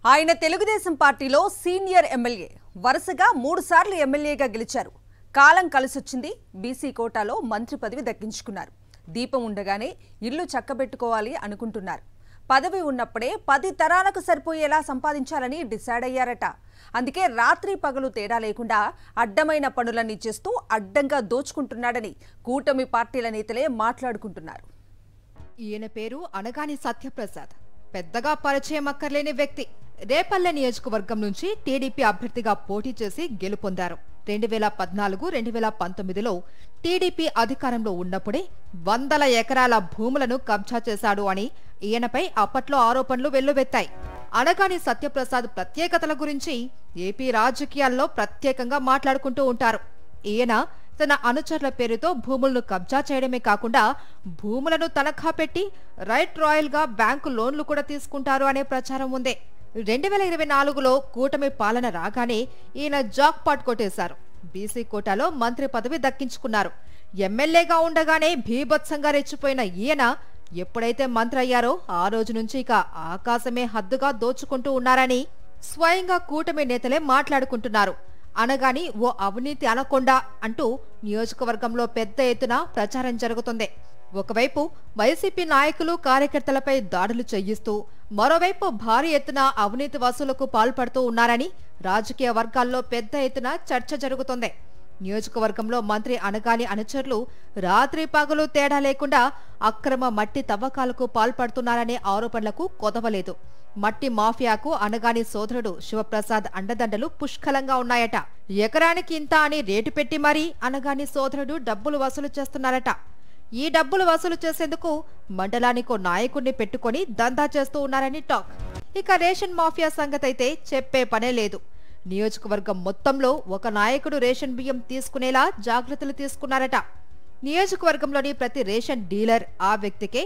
ఆయన తెలుగుదేశం పార్టీలో senior MLA వరుసగా 3 సార్లు ఎమ్మెల్యేగా గెలిచారు. కాలం కలిసొచ్చింది. బీసీ కోటాలో మంత్రి పదవి దక్కించుకున్నారు. దీపం ఉండగానే ఇల్లు చక్కబెట్టుకోవాలి అనుకుంటున్నారు. పదవి ఉన్నప్పుడే 10 తరాలకు సరిపోయేలా సంపాదించాలని డిసైడ్ అయ్యారట. అందుకే రాత్రి పగలు తేడా లేకుండా అడ్డమైన పనులన్నీ చేస్తూ అడ్డంగా దోచుకుంటున్నాడని కూటమి పార్టీల నేతలే మాట్లాడుకుంటున్నారు. ఈయన పేరు అనగాని సత్యప్రసాద్. పెద్దగా పరిచయం అక్కర్లేని వ్యక్తి. రేపల్లె నియోజకవర్గం నుంచి టీడీపీ అభ్యర్థిగా పోటీ చేసి గెలుపొందారు. 2014-2019లో టీడీపీ అధికారంలో ఉన్నప్పుడే 100 ఎకరాల భూములను కబ్జా చేశాడు అని ఈయనపై అప్పట్లో ఆరోపణలు వెల్లువెత్తాయి. అనగాని సత్యప్రసాద్ ప్రత్యేకతల గురించి ఏపీ రాజకీయాల్లో ప్రత్యేకంగా మాట్లాడుకుంటూ ఉంటారు. ఈయన తన అనుచరుల పేరుతో భూములను కబ్జా చేయడమే కాకుండా భూములను తనఖా పెట్టి రైట్ రాయల్ గా బ్యాంకు లోన్లు కూడా తీసుకుంటారు అనే ప్రచారం ఉంది. 2024లో కూటమి పాలన రాగానే ఈయన జాక్ పాట్ కొట్టేశారు. బీసీ కోటాలో మంత్రి పదవి దక్కించుకున్నారు. ఎమ్మెల్యేగా ఉండగానే భీభత్సంగా రెచ్చిపోయిన ఈయన ఎప్పుడైతే మంత్రి అయ్యారో ఆ రోజు నుంచి ఇక ఆకాశమే హద్దుగా దోచుకుంటూ ఉన్నారని స్వయంగా కూటమి నేతలే మాట్లాడుకుంటున్నారు. అనగాని ఓ అవినీతి అనకొండ అంటూ నియోజకవర్గంలో పెద్ద ఎత్తున ప్రచారం జరుగుతుంది. ఒకవైపు వైసీపీ నాయకులు కార్యకర్తలపై దాడులు చేయిస్తూ మరోవైపు భారీ ఎత్తున అవినీతి వసూలుకు పాల్పడుతూ ఉన్నారని రాజకీయ వర్గాల్లో పెద్ద ఎత్తున చర్చ జరుగుతుంది. నియోజకవర్గంలో మంత్రి అనగాని అనుచరులు రాత్రి పగలు తేడా లేకుండా అక్రమ మట్టి తవ్వకాలకు పాల్పడుతున్నారనే ఆరోపణలకు కొదవలేదు. మట్టి మాఫియాకు అనగాని సోదరుడు శివప్రసాద్ అండదండలు పుష్కలంగా ఉన్నాయట. ఎకరానికి ఇంత అని రేటు పెట్టి మరీ అనగాని సోదరుడు డబ్బులు వసూలు చేస్తున్నారట. ఈ డబ్బులు వసూలు చేసేందుకు మండలానికో నాయకుడిని పెట్టుకుని దందా చేస్తూ ఉన్నారని టాక్. ఇక రేషన్ మాఫియా సంగతైతే చెప్పే పనే లేదు. నియోజకవర్గం మొత్తంలో ఒక నాయకుడు రేషన్ బియ్యం తీసుకునేలా జాగ్రత్తలు తీసుకున్నారట. నియోజకవర్గంలోని ప్రతి రేషన్ డీలర్ ఆ వ్యక్తికే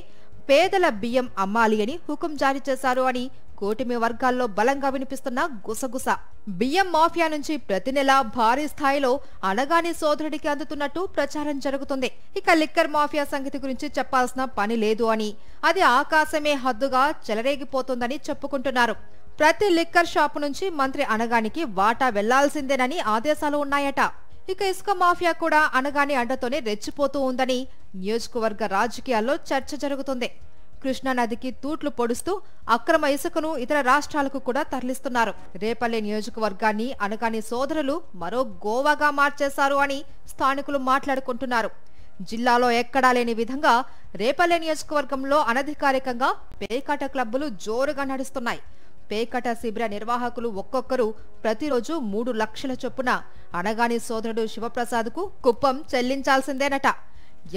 పేదల బియ్యం అమ్మాలి అని హుకుం జారీ చేశారు అని కూటమి వర్గాల్లో బలంగా వినిపిస్తున్న గుసగుస. బియ్యం మాఫియా నుంచి ప్రతి నెల భారీ స్థాయిలో అనగాని సోదరుడికి అందుతున్నట్టు ప్రచారం జరుగుతుంది. ఇక లిక్కర్ మాఫియా సంగతి గురించి చెప్పాల్సిన పని లేదు అని, అది ఆకాశమే హద్దుగా చెలరేగిపోతుందని చెప్పుకుంటున్నారు. ప్రతి లిక్కర్ షాపు నుంచి మంత్రి అనగానికి వాటా వెళ్లాల్సిందేనని ఆదేశాలు ఉన్నాయట. ఇక ఇసుక మాఫియా కూడా అనగాని అండతోనే రెచ్చిపోతూ ఉందని నియోజకవర్గ రాజకీయాల్లో చర్చ జరుగుతుంది. కృష్ణానదికి తూట్లు పొడుస్తూ అక్రమ ఇసుకను ఇతర రాష్ట్రాలకు కూడా తరలిస్తున్నారు. రేపల్లె నియోజకవర్గాన్ని అనగాని సోదరులు మరో గోవాగా మార్చేశారు అని స్థానికులు మాట్లాడుకుంటున్నారు. జిల్లాలో ఎక్కడా లేని విధంగా రేపల్లె నియోజకవర్గంలో అనధికారికంగా పేకాట క్లబ్బులు జోరుగా నడుస్తున్నాయి. పేకాట శిబిర నిర్వాహకులు ఒక్కొక్కరు ప్రతిరోజు 3 లక్షల చొప్పున అనగాని సోదరుడు శివప్రసాద్కు కుప్పం చెల్లించాల్సిందేనట.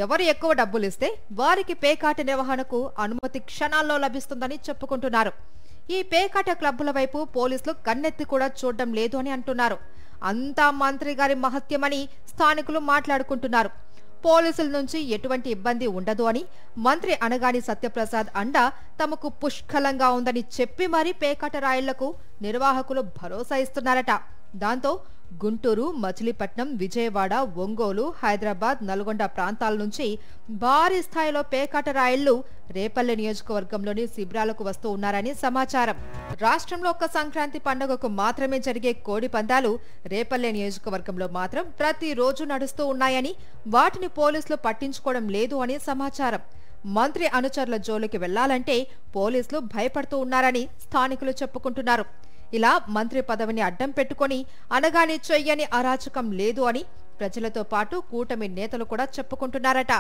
ఎవరు ఎక్కువ డబ్బులిస్తే వారికి పేకాట నిర్వహణకు అనుమతి క్షణాల్లో లభిస్తుందని చెప్పుకుంటున్నారు. ఈ పేకాట క్లబ్బుల వైపు పోలీసులు కన్నెత్తి కూడా చూడడం లేదు అని అంటున్నారు. అంతా మంత్రి గారి మహత్యమని స్థానికులు మాట్లాడుకుంటున్నారు. పోలీసుల నుంచి ఎటువంటి ఇబ్బంది ఉండదు అని, మంత్రి అనగాని సత్యప్రసాద్ అండ తమకు పుష్కలంగా ఉందని చెప్పి మరీ పేకాట రాయిళ్లకు నిర్వాహకులు భరోసా ఇస్తున్నారట. దాంతో గుంటూరు, మచిలీపట్నం, విజయవాడ, ఒంగోలు, హైదరాబాద్, నల్గొండ ప్రాంతాల నుంచి భారీ స్థాయిలో పేకాట రాయిళ్లు రేపల్లె నియోజకవర్గంలోని శిబిరాలకు వస్తూ ఉన్నారని సమాచారం. రాష్ట్రంలో ఒక్క సంక్రాంతి పండుగకు మాత్రమే జరిగే కోడి పందాలు రేపల్లె నియోజకవర్గంలో మాత్రం ప్రతిరోజు నడుస్తూ ఉన్నాయని, వాటిని పోలీసులు పట్టించుకోవడం లేదు అని సమాచారం. మంత్రి అనుచరుల జోలికి వెళ్లాలంటే పోలీసులు భయపడుతూ ఉన్నారని స్థానికులు చెప్పుకుంటున్నారు. ఇలా మంత్రి పదవిని అడ్డం పెట్టుకుని అనగాని చెయ్యని అరాచకం లేదు అని ప్రజలతో పాటు కూటమి నేతలు కూడా చెప్పుకుంటున్నారట.